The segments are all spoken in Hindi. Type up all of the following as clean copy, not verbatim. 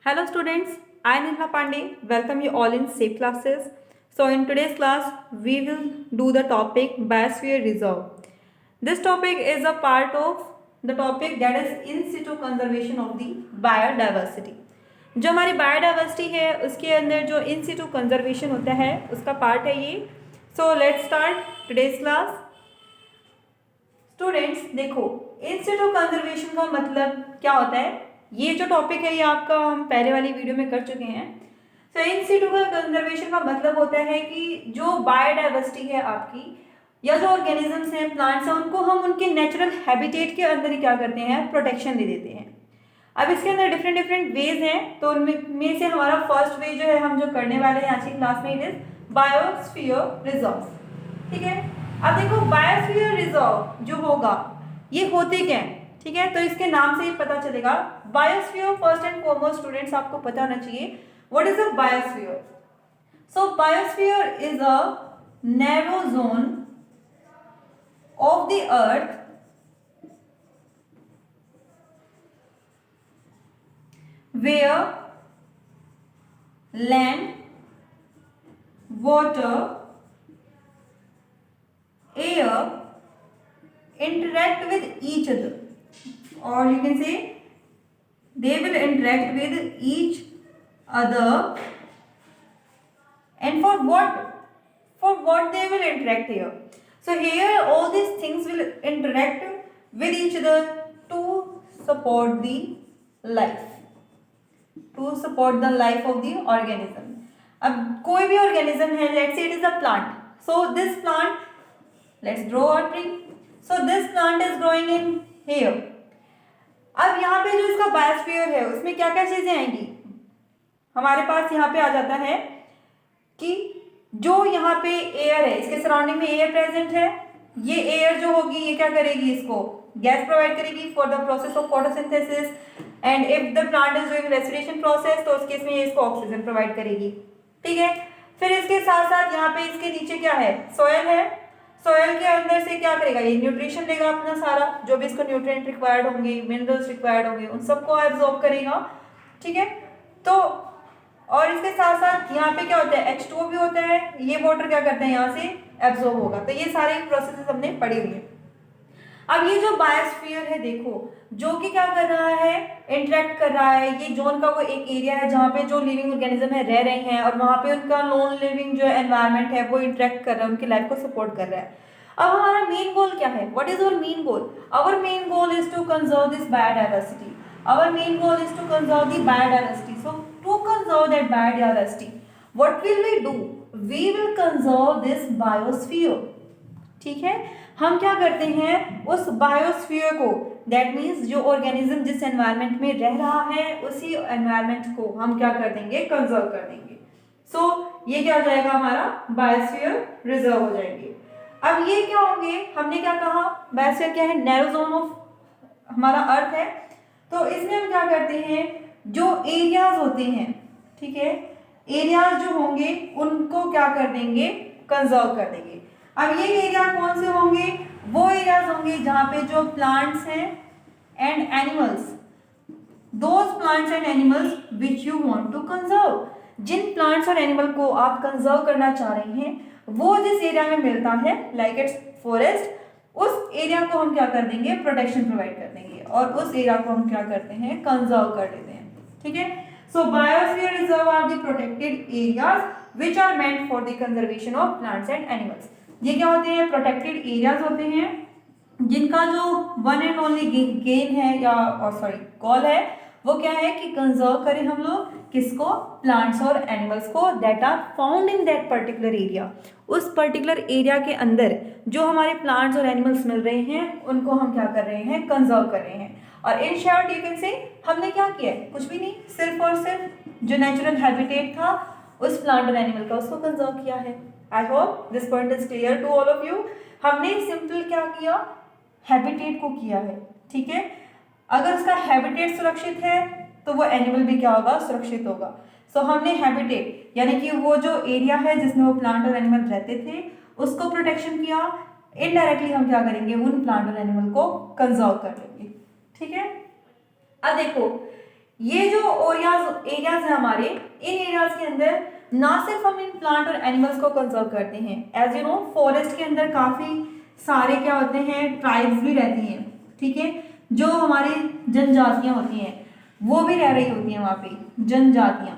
Hello students, I am Nilma Pandey. Welcome you all in safe classes. So in today's class, we will do the topic Biosphere Reserve. This topic is a part of the topic that is in situ conservation of the biodiversity. जो हमारी बायोडाइवर्सिटी है उसके अंदर जो इन सिटू कंजर्वेशन होता है उसका पार्ट है ये. So let's start today's class. Students देखो, इन सिटू कंजर्वेशन का मतलब क्या होता है. ये जो टॉपिक है ये आपका हम पहले वाली वीडियो में कर चुके हैं. सो इन सिटू का कंजर्वेशन का मतलब होता है कि जो बायोडाइवर्सिटी है आपकी या जो ऑर्गेनिजम्स हैं, प्लांट्स हैं, उनको हम उनके नेचुरल हैबिटेट के अंदर ही क्या करते हैं, प्रोटेक्शन दे देते हैं. अब इसके अंदर डिफरेंट डिफरेंट वेज हैं. तो उनमें से हमारा फर्स्ट वे जो है हम जो करने वाले हैं आज की क्लास में, इट इज बायोस्फीयर रिजर्व. ठीक है. अब देखो, बायोस्फीयर रिजर्व जो होगा ये होते क्या है. ठीक है, तो इसके नाम से ही पता चलेगा. Biosphere first and foremost students आपको पता होना चाहिए what is a biosphere. So biosphere is a narrow zone of the earth where land, water, air interact with each other, or you can say they will interact with each other. And for what they will interact here. So here all these things will interact with each other to support the life, to support the life of the organism. अब कोई भी organism है, let's say it is a plant. So this plant, let's draw a tree. So this plant is growing in here. अब यहाँ पे जो इसका बायोस्फीयर है उसमें क्या क्या चीजें आएंगी हमारे पास. यहाँ पे आ जाता है कि जो यहाँ पे एयर है, इसके सराउंडिंग में एयर प्रेजेंट है. ये एयर जो होगी ये क्या करेगी, इसको गैस प्रोवाइड करेगी for the process of photosynthesis. And if the plant is doing respiration process तो उस केस में ये इसको ऑक्सीजन प्रोवाइड करेगी. ठीक है. फिर इसके साथ साथ यहाँ पे इसके नीचे क्या है, सॉयल है. सॉयल के अंदर से क्या करेगा, ये न्यूट्रिशन लेगा अपना सारा, जो भी इसको न्यूट्रिएंट रिक्वायर्ड होंगे, मिनरल्स रिक्वायर्ड होंगे, उन सबको एब्जॉर्ब करेगा. ठीक है. तो और इसके साथ साथ यहाँ पे क्या होता है, H2O भी होता है. ये वाटर क्या करते हैं, यहाँ से एब्जॉर्ब होगा. तो ये सारे प्रोसेसेस हमने पढ़ी हुई है. अब ये जो बायोस्फीयर है देखो, जो कि क्या कर रहा है, इंटरेक्ट कर रहा है. ये जोन का वो एक एरिया है जहाँ पे जो लिविंग ऑर्गेनिज्म है रह रहे हैं और वहाँ पे उनका नॉन लिविंग जो एनवायरनमेंट है वो इंटरेक्ट कर रहा है, उनकी लाइफ को सपोर्ट कर रहा है. अब हमारा मेन गोल क्या है, what is our main goal. Our main goal is to conserve this biodiversity. Our main goal is to conserve the biodiversity. So to conserve that biodiversity what will we do, we will conserve this biosphere. ठीक है. हम क्या करते हैं, उस बायोस्फीयर को, दैट मीन्स जो ऑर्गेनिज्म जिस एनवायरनमेंट में रह रहा है उसी एनवायरनमेंट को हम क्या कर देंगे, कंजर्व कर देंगे. सो ये क्या हो जाएगा, हमारा बायोस्फीयर रिजर्व हो जाएंगे. अब ये क्या होंगे, हमने क्या कहा, बायोस्फीयर क्या है, नैरो जोन ऑफ हमारा अर्थ है. तो इसमें हम क्या करते हैं, जो एरियाज होते हैं, ठीक है, एरियाज जो होंगे उनको क्या कर देंगे, कंजर्व कर देंगे. अब ये एरिया कौन से होंगे, वो एरियाज होंगे जहां पे जो प्लांट्स हैं and animals, those plants and animals which you want to conserve. जिन प्लांट्स और एनिमल को आप कंजर्व करना चाह रहे हैं वो जिस एरिया में मिलता है, लाइक इट्स फॉरेस्ट, उस एरिया को हम क्या कर देंगे, प्रोटेक्शन प्रोवाइड कर देंगे और उस एरिया को हम क्या करते हैं, कंजर्व कर देते हैं. ठीक है. So biosphere reserve are the protected areas which are meant for the conservation of plants and animals. ये क्या होते हैं, प्रोटेक्टेड एरियाज होते हैं जिनका जो वन एंड ओनली गेन है या सॉरी गोल है वो क्या है कि कंजर्व करें हम लोग किसको, प्लांट्स और एनिमल्स को that are found in that particular area. उस पर्टिकुलर एरिया के अंदर जो हमारे प्लांट्स और एनिमल्स मिल रहे हैं उनको हम क्या कर रहे हैं, कंजर्व कर रहे हैं. और इन शॉर्ट यू कैन से हमने क्या किया है, कुछ भी नहीं, सिर्फ और सिर्फ जो नेचुरल हैबिटेट था उस प्लांट और एनिमल का उसको कंजर्व किया है. I hope this point is clear to all of you. हमने सिंपल क्या किया, हैबिटेट को किया है. ठीक है. अगर उसका हैबिटेट सुरक्षित है तो वो एनिमल भी क्या होगा, सुरक्षित होगा. सो हमने हैबिटेट यानी कि वो जो एरिया है जिसमें वो प्लांट और एनिमल रहते थे उसको प्रोटेक्शन किया. इनडायरेक्टली हम क्या करेंगे, उन प्लांट और एनिमल को कंजर्व कर लेंगे. ठीक है. अब देखो, ये जो एरियाज है हमारे, इन एरियाज के अंदर ना सिर्फ हम इन प्लांट और एनिमल्स को कंजर्व करते हैं, एज यू नो फॉरेस्ट के अंदर काफी सारे क्या होते हैं, ट्राइब्स भी रहती हैं, ठीक है, जो हमारी जनजातियां होती हैं वो भी रह रही होती हैं वहाँ पे, जनजातियां,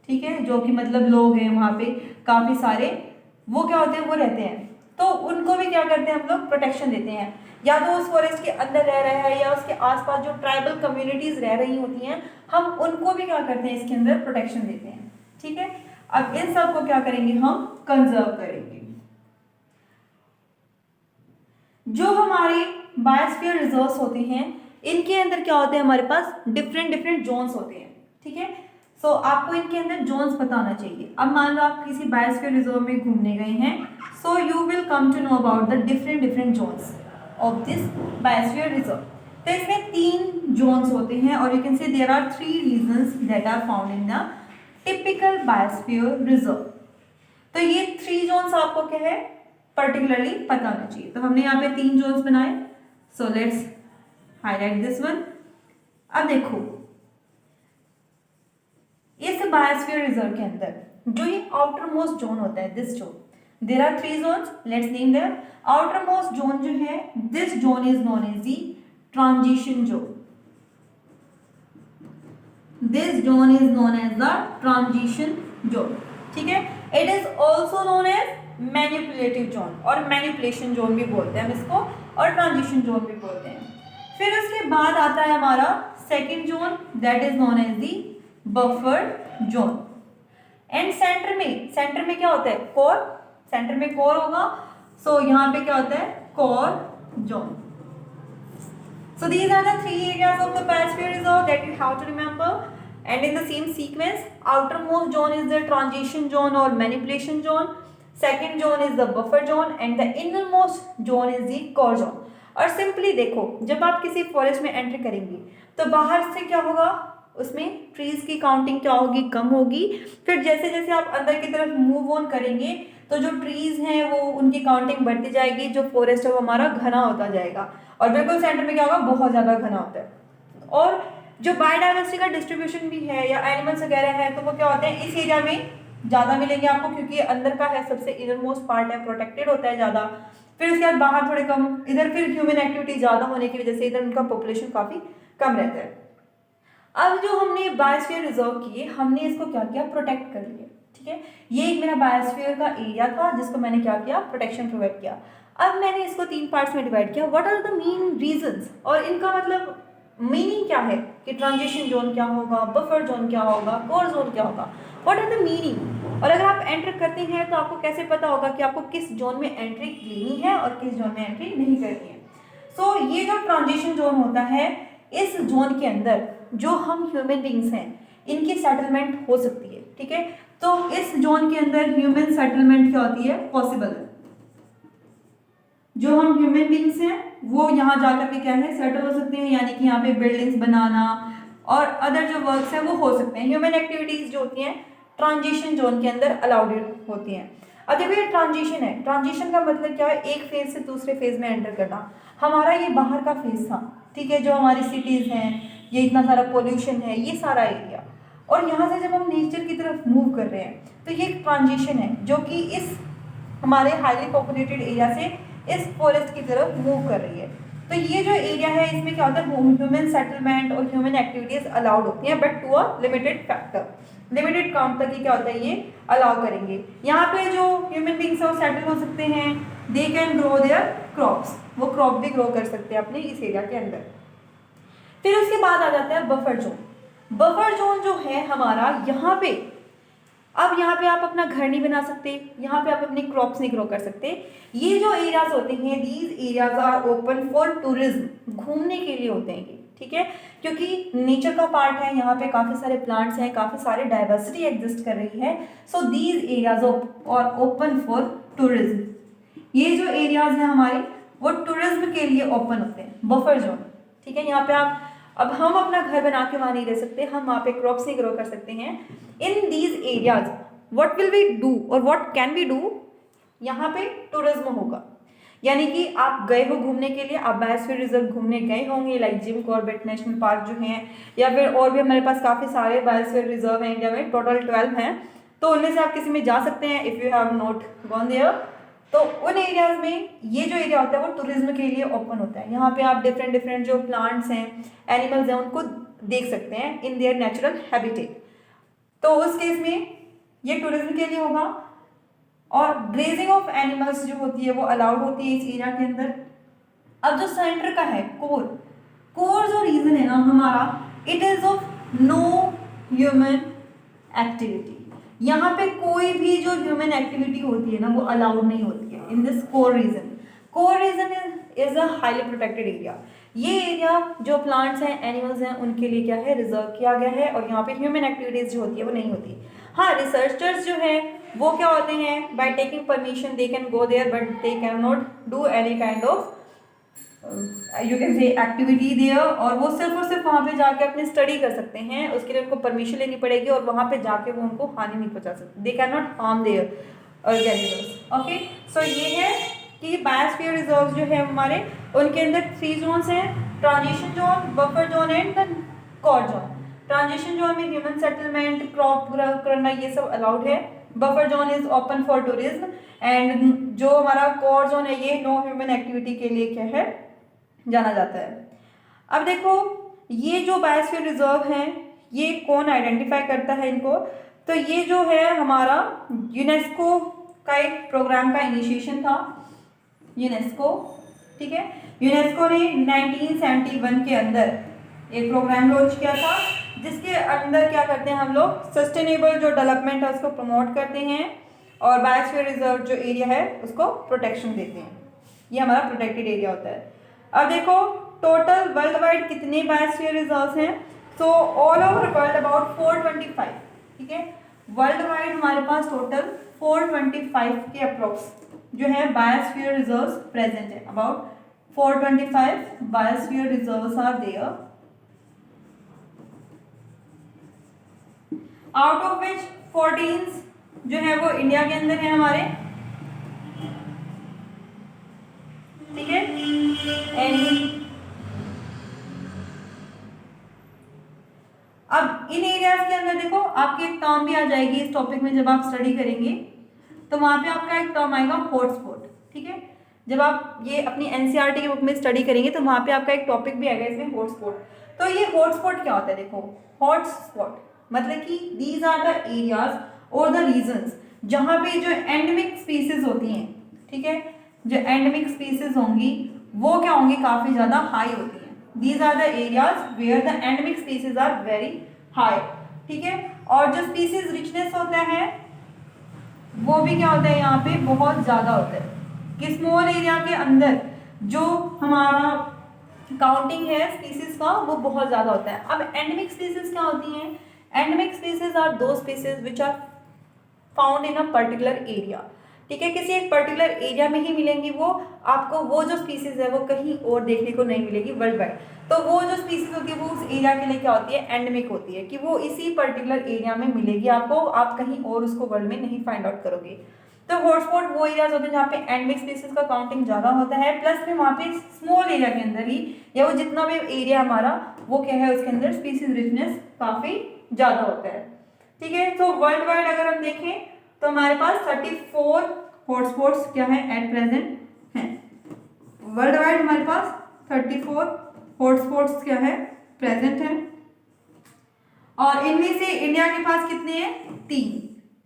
ठीक है, जो कि मतलब लोग हैं वहाँ पे काफी सारे, वो क्या होते हैं, वो रहते हैं, तो उनको भी क्या करते हैं हम लोग, प्रोटेक्शन देते हैं, या तो उस फॉरेस्ट के अंदर रह रहा है या उसके आसपास जो ट्राइबल कम्युनिटीज रह रही होती हैं, हम उनको भी क्या करते हैं, इसके अंदर प्रोटेक्शन देते हैं, ठीक है। अब इन सब को क्या करेंगे, हम कंजर्व करेंगे। जो हमारे बायोस्फीयर रिजर्व्स होते हैं, इनके अंदर क्या होते हैं, हमारे पास डिफरेंट डिफरेंट जोन्स होते हैं, ठीक है। सो आपको इनके अंदर जोन्स पता होना चाहिए। अब मान लो आप किसी बायोस्फीयर रिजर्व में घूमने गए हैं, so you will come to know about the different different zones of this biosphere reserve. तो इसमें 3 जोन्स होते हैं और you can say there are 3 regions that are found in the typical biosphere reserve. तो ये 3 जोन्स आपको क्या है, पर्टिकुलरली पता होना चाहिए। तो हमने यहाँ पे 3 जोन्स बनाए, so let's highlight this one. अब देखो इस बायोस्फीयर रिजर्व के अंदर जो ये आउटर मोस्ट जोन होता है, this zone, there are 3 zones, let's name them. Outer most zone जो है, this zone is known as the transition zone, this zone is known as the transition zone, ठीक है। It is also known as manipulative zone, और मैनिपुलेशन जोन भी बोलते हैं हम इसको, और ट्रांजिशन जोन भी बोलते हैं। फिर उसके बाद आता है हमारा second zone, that is known as the buffer zone. And centre में क्या होता है, कोर, सेंटर में कोर होगा, सो यहाँ पे क्या होता है, core zone. So these are the 3 areas of the biosphere reserve that you have to remember, and in the same sequence, outermost zone is the transition zone or manipulation zone, second zone is the buffer zone, and the innermost zone is the core zone. और सिंपली देखो, जब आप किसी फॉरेस्ट में एंटर करेंगे तो बाहर से क्या होगा, उसमें ट्रीज की काउंटिंग क्या होगी, कम होगी। फिर जैसे जैसे आप अंदर की तरफ मूव ऑन करेंगे तो जो ट्रीज हैं वो उनकी काउंटिंग बढ़ती जाएगी, जो फॉरेस्ट है वो हमारा घना होता जाएगा, और बिल्कुल सेंटर में क्या होगा, बहुत ज़्यादा घना होता है। और जो बायोडाइवर्सिटी का डिस्ट्रीब्यूशन भी है या एनिमल्स वगैरह है, तो वो क्या होते हैं, इस एरिया में ज़्यादा मिलेंगे आपको, क्योंकि ये अंदर का है, सबसे इनर मोस्ट पार्ट है, प्रोटेक्टेड होता है ज़्यादा। फिर उसके बाद बाहर थोड़े कम, इधर फिर ह्यूमन एक्टिविटी ज़्यादा होने की वजह से इधर उनका पॉपुलेशन काफ़ी कम रहता है। अब जो हमने बायोस्फीयर रिजर्व किए, हमने इसको क्या किया, प्रोटेक्ट कर लिया, ठीक है। ये एक मेरा बायोस्फीयर का एरिया था जिसको मैंने क्या किया, प्रोटेक्शन प्रोवाइड किया। अब मैंने इसको 3 पार्ट्स में डिवाइड किया। What are the main reasons, और इनका मतलब मीनिंग क्या है, कि ट्रांजिशन जोन क्या होगा, बफर जोन क्या होगा, कोर जोन क्या होगा, व्हाट आर द मीनिंग। और अगर आप एंटर करते हैं तो आपको कैसे पता होगा कि आपको किस जोन में एंट्री लेनी है और किस जोन में एंट्री नहीं करनी है। सो ये जो ट्रांजिशन जोन होता है, इस जोन के अंदर जो हम ह्यूमन बींग्स हैं इनकी सेटलमेंट हो सकती है, ठीक है। तो इस जोन के अंदर ह्यूमन सेटलमेंट क्या होती है, पॉसिबल है। जो हम ह्यूमन बींग्स हैं वो यहाँ जाकर के क्या है, सेटल हो सकते हैं, यानी कि यहाँ पे बिल्डिंग्स बनाना और अदर जो वर्क्स हैं वो हो सकते हैं। ह्यूमन एक्टिविटीज जो होती हैं ट्रांजिशन जोन के अंदर अलाउड होती हैं। अब देखो ये ट्रांजिशन है, ट्रांजिशन का मतलब क्या है, एक फेज से दूसरे फेज में एंटर करना। हमारा ये बाहर का फेज था, ठीक है, जो हमारी सिटीज हैं, ये इतना सारा पोल्यूशन है, ये सारा एरिया, और यहाँ से जब हम नेचर की तरफ मूव कर रहे हैं तो ये एक ट्रांजिशन है जो कि इस हमारे हाईली पॉपुलेटेड एरिया से इस फॉरेस्ट की तरफ मूव कर रही है। तो ये जो एरिया है इसमें क्या होता है, ह्यूमन सेटलमेंट और ह्यूमन एक्टिविटीज अलाउड होती हैं, but to a limited factor, limited count तक ही क्या होता है, ये अलाउ करेंगे। यहाँ पे जो ह्यूमन बींग्स है वो सेटल हो सकते हैं, they can grow there crops, वो क्रॉप भी ग्रो कर सकते हैं अपने इस एरिया के अंदर। फिर उसके बाद आ जाता है बफर जोन। बफर जोन जो है हमारा, यहाँ पे अब यहाँ पे आप अपना घर नहीं बना सकते, यहाँ पे आप अपनी क्रॉप्स नहीं ग्रो कर सकते। ये जो एरियाज होते हैं, these areas are open for tourism, घूमने के लिए होते हैं ये, ठीक है, क्योंकि नेचर का पार्ट है, यहाँ पे काफ़ी सारे प्लांट्स हैं, काफ़ी सारे डाइवर्सिटी एग्जिस्ट कर रही है। So these areas are open for tourism. ये जो एरियाज हैं हमारे वो टूरिज्म के लिए ओपन होते हैं, बफर जोन, ठीक है। यहाँ पे आप, अब हम अपना घर बना के वहाँ नहीं रह सकते, हम वहाँ पे क्रॉप्स नहीं ग्रो कर सकते हैं। In these areas what will we do और व्हाट कैन वी डू, यहाँ पे टूरिज्म होगा। यानी कि आप गए हो घूमने के लिए, आप बायोस्फीयर रिजर्व घूमने गए होंगे, like Jim Corbett national park जो हैं, या फिर और भी हमारे पास काफ़ी सारे बायोस्फीयर रिजर्व हैं इंडिया में, टोटल 12 हैं। तो उनमें से आप किसी में जा सकते हैं if you have not gone there. तो उन एरियाज में ये जो एरिया होता है वो टूरिज्म के लिए ओपन होता है। यहाँ पे आप डिफरेंट डिफरेंट जो प्लांट्स हैं, एनिमल्स हैं, उनको देख सकते हैं इन देयर नेचुरल हैबिटेट। तो उस केस में ये टूरिज्म के लिए होगा। और ग्रेजिंग ऑफ एनिमल्स जो होती है वो अलाउड होती है इस एरिया के अंदर। अब जो सेंटर का है कोर जो रीजन है ना हमारा, it is of no human activity. यहाँ पे कोई भी जो ह्यूमन एक्टिविटी होती है ना वो अलाउड नहीं होती है in this core region. Core region is a highly protected area. ये एरिया जो प्लांट्स हैं, एनिमल्स हैं, उनके लिए क्या है, रिजर्व किया गया है, और यहाँ पे ह्यूमन एक्टिविटीज जो होती है वो नहीं होती। हाँ, रिसर्चर्स जो हैं वो क्या होते हैं, by taking permission they can go there, but they can not do any kind of you can say activity there, और वो सिर्फ वहाँ पे जाके अपनी स्टडी कर सकते हैं। उसके लिए उनको परमिशन लेनी पड़ेगी, और वहाँ पे जाके वो उनको हानि नहीं पहुँचा सकते। They can not harm their organisms. Okay, so ये है कि बायोस्फीयर रिजर्व जो है हमारे, उनके अंदर 3 जोन्स हैं, transition zone, buffer zone and the core zone. Transition zone में ह्यूमन सेटलमेंट, क्रॉप ग्रो करना, ये सब अलाउड है। Buffer zone is open for tourism, and जो हमारा कोर जोन है ये नो ह्यूमन एक्टिविटी के लिए क्या है, जाना जाता है। अब देखो ये जो बायोस्फीयर रिजर्व हैं ये कौन आइडेंटिफाई करता है इनको, तो ये जो है हमारा यूनेस्को का एक प्रोग्राम का इनिशिएशन था। यूनेस्को, ठीक है, यूनेस्को ने 1971 के अंदर एक प्रोग्राम लॉन्च किया था, जिसके अंदर क्या करते हैं हम लोग, सस्टेनेबल जो डेवलपमेंट है उसको प्रमोट करते हैं, और बायोस्फीयर रिजर्व जो एरिया है उसको प्रोटेक्शन देते हैं। ये हमारा प्रोटेक्टेड एरिया होता है। अब देखो टोटल वर्ल्ड वाइड कितने बायोस्फीयर रिजर्व्स हैं, so all over world about 425, ठीक है, वर्ल्ड वाइड हमारे पास टोटल 425 के अप्रोक्स जो है बायोस्फीयर रिजर्व्स प्रेजेंट है। About 425 biosphere reserves are there, out of which 14 जो है वो इंडिया के अंदर है हमारे, ठीक है। अब इन एरियाज के अंदर देखो आपकी एक टर्म भी आ जाएगी इस टॉपिक में, जब आप स्टडी करेंगे तो वहां पे आपका एक टर्म आएगा हॉटस्पॉट, ठीक है। जब आप ये अपनी एनसीईआरटी की बुक में स्टडी करेंगे तो वहां पे आपका एक टॉपिक भी आएगा इसमें, हॉटस्पॉट। तो ये हॉटस्पॉट क्या होता है, देखो हॉटस्पॉट मतलब कि दीज आर द एरियाज और द रीजन्स जहां पे जो एंडेमिक स्पीसीज होती हैं, ठीक है, जो एंडेमिक स्पीसीज होंगी वो क्या होंगी, काफी ज्यादा हाई होती हैं। These are the areas where the endemic species are very high, ठीक है। और जो स्पीसीज रिचनेस होता है वो भी क्या होता है, यहाँ पे बहुत ज्यादा होता है कि स्मॉल एरिया के अंदर जो हमारा काउंटिंग है स्पीसीज का वो बहुत ज्यादा होता है। अब एंडेमिक स्पीसीज क्या होती हैं, endemic species are those species which are found in a particular area, ठीक है, किसी एक पर्टिकुलर एरिया में ही मिलेंगी वो आपको, वो जो स्पीसीज है वो कहीं और देखने को नहीं मिलेगी वर्ल्ड वाइड। तो वो जो स्पीसीज होती है वो उस एरिया के लिए क्या होती है, एंडेमिक होती है, कि वो इसी पर्टिकुलर एरिया में मिलेगी आपको, आप कहीं और उसको वर्ल्ड में नहीं फाइंड आउट करोगे। तो हॉटस्पॉट वो एरियाज होते हैं जहाँ पे एंडेमिक स्पीसीज का काउंटिंग ज़्यादा होता है, प्लस में वहाँ पे स्मॉल एरिया के अंदर ही, या वो जितना भी एरिया हमारा वो क्या है उसके अंदर स्पीसीज रिचनेस काफ़ी ज़्यादा होता है, ठीक है। तो वर्ल्ड वाइड अगर हम देखें तो हमारे पास 34 हॉटस्पॉट्स क्या है एट प्रेजेंट हैं। वर्ल्ड वाइड हमारे पास 34 हॉटस्पॉट्स क्या है प्रेजेंट हैं, और इनमें से इंडिया के पास कितने हैं, 3।